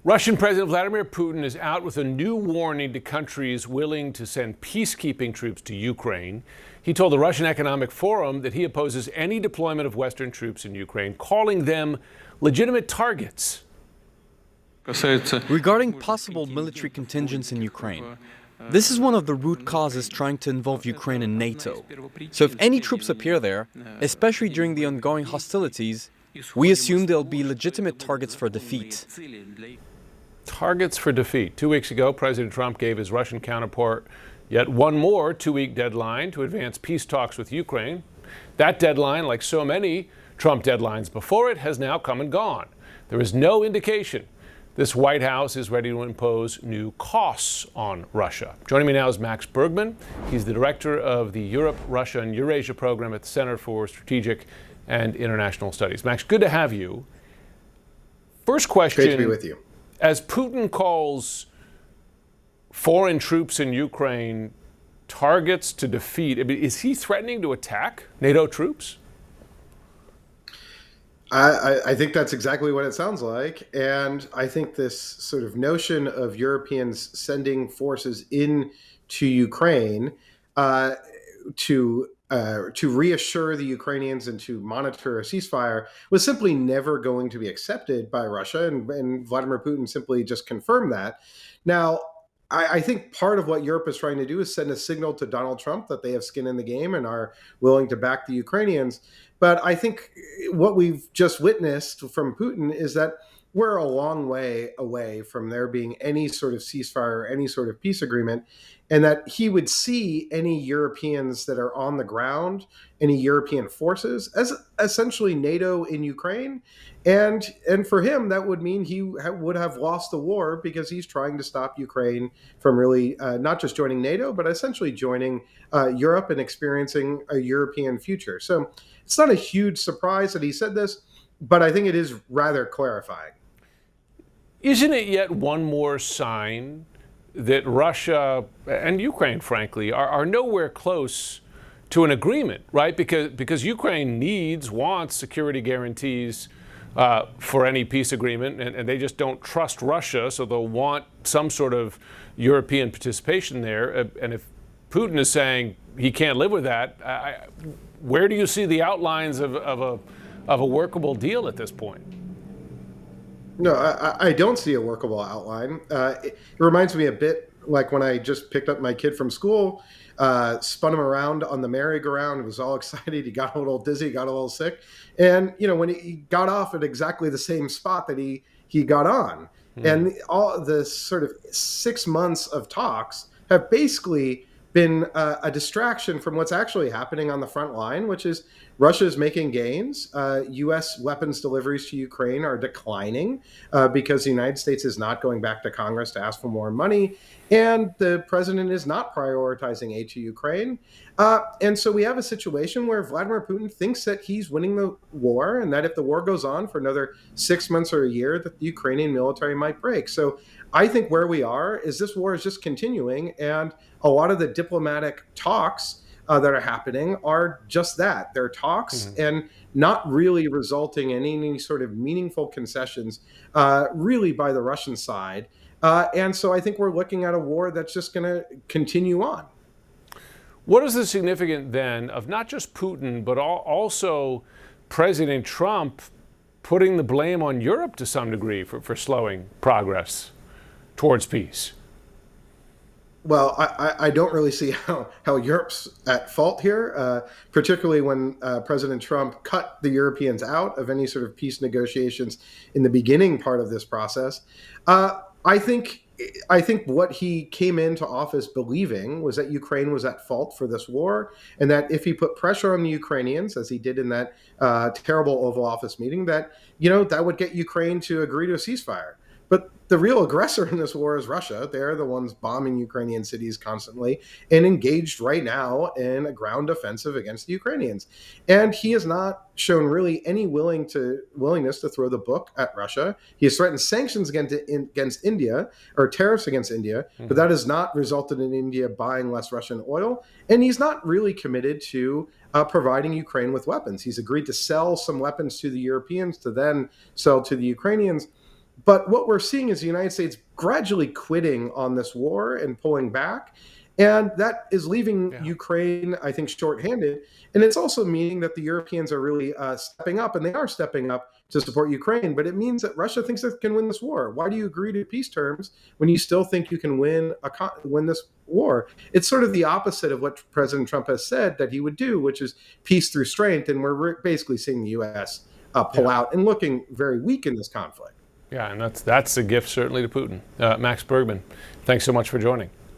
Russian President Vladimir Putin is out with a new warning to countries willing to send peacekeeping troops to Ukraine. He told the Russian Economic Forum that he opposes any deployment of Western troops in Ukraine, calling them legitimate targets. Regarding possible military contingents in Ukraine, this is one of the root causes trying to involve Ukraine in NATO. So if any troops appear there, especially during the ongoing hostilities, we assume they'll be legitimate targets for defeat. Targets for defeat. 2 weeks ago, President Trump gave his Russian counterpart yet one more 2-week deadline to advance peace talks with Ukraine. That deadline, like so many Trump deadlines before it, has now come and gone. There is no indication this White House is ready to impose new costs on Russia. Joining me now is Max Bergman. He's the director of the Europe, Russia, and Eurasia program at the Center for Strategic and International Studies. Max, good to have you. First question. Great to be with you. As Putin calls foreign troops in Ukraine targets to defeat, is he threatening to attack NATO troops? I think that's exactly what it sounds like. And I think this sort of notion of Europeans sending forces into Ukraine to reassure the Ukrainians and to monitor a ceasefire was simply never going to be accepted by Russia. And Vladimir Putin simply just confirmed that. Now, I think part of what Europe is trying to do is send a signal to Donald Trump that they have skin in the game and are willing to back the Ukrainians. But I think what we've just witnessed from Putin is that we're a long way away from there being any sort of ceasefire or any sort of peace agreement, and that he would see any Europeans that are on the ground, any European forces, as essentially NATO in Ukraine. And for him, that would mean he would have lost the war because he's trying to stop Ukraine from really not just joining NATO, but essentially joining Europe and experiencing a European future. So it's not a huge surprise that he said this, but I think it is rather clarifying. Isn't it yet one more sign that Russia and Ukraine, frankly, are nowhere close to an agreement, right? Because Ukraine wants security guarantees for any peace agreement, and they just don't trust Russia, so they'll want some sort of European participation there. And if Putin is saying he can't live with that, where do you see the outlines of a workable deal at this point? No, I don't see a workable outline. It reminds me a bit like when I just picked up my kid from school, spun him around on the merry-go-round, was all excited. He got a little dizzy, got a little sick. And, when he got off at exactly the same spot that he got on. And all the sort of 6 months of talks have basically been a distraction from what's actually happening on the front line, which is Russia is making gains. U.S. weapons deliveries to Ukraine are declining because the United States is not going back to Congress to ask for more money. And the president is not prioritizing aid to Ukraine. And so we have a situation where Vladimir Putin thinks that he's winning the war and that if the war goes on for another 6 months or a year, that the Ukrainian military might break. So I think where we are is this war is just continuing. And a lot of the diplomatic talks that are happening are just that. They're talks and not really resulting in any sort of meaningful concessions really by the Russian side. And so I think we're looking at a war that's just going to continue on. What is the significance then of not just Putin, but also President Trump putting the blame on Europe to some degree for slowing progress towards peace? Well, I don't really see how Europe's at fault here, particularly when President Trump cut the Europeans out of any sort of peace negotiations in the beginning part of this process. I think what he came into office believing was that Ukraine was at fault for this war, and that if he put pressure on the Ukrainians, as he did in that terrible Oval Office meeting, that that would get Ukraine to agree to a ceasefire. But the real aggressor in this war is Russia. They're the ones bombing Ukrainian cities constantly and engaged right now in a ground offensive against the Ukrainians. And he has not shown really any willingness to throw the book at Russia. He has threatened sanctions against India or tariffs against India, but that has not resulted in India buying less Russian oil. And he's not really committed to providing Ukraine with weapons. He's agreed to sell some weapons to the Europeans to then sell to the Ukrainians. But what we're seeing is the United States gradually quitting on this war and pulling back. And that is leaving Yeah. Ukraine, I think, shorthanded. And it's also meaning that the Europeans are really stepping up, and they are stepping up to support Ukraine. But it means that Russia thinks it can win this war. Why do you agree to peace terms when you still think you can win this war? It's sort of the opposite of what President Trump has said that he would do, which is peace through strength. And we're basically seeing the U.S. Pull out and looking very weak in this conflict. Yeah, and that's a gift certainly to Putin. Max Bergman, thanks so much for joining.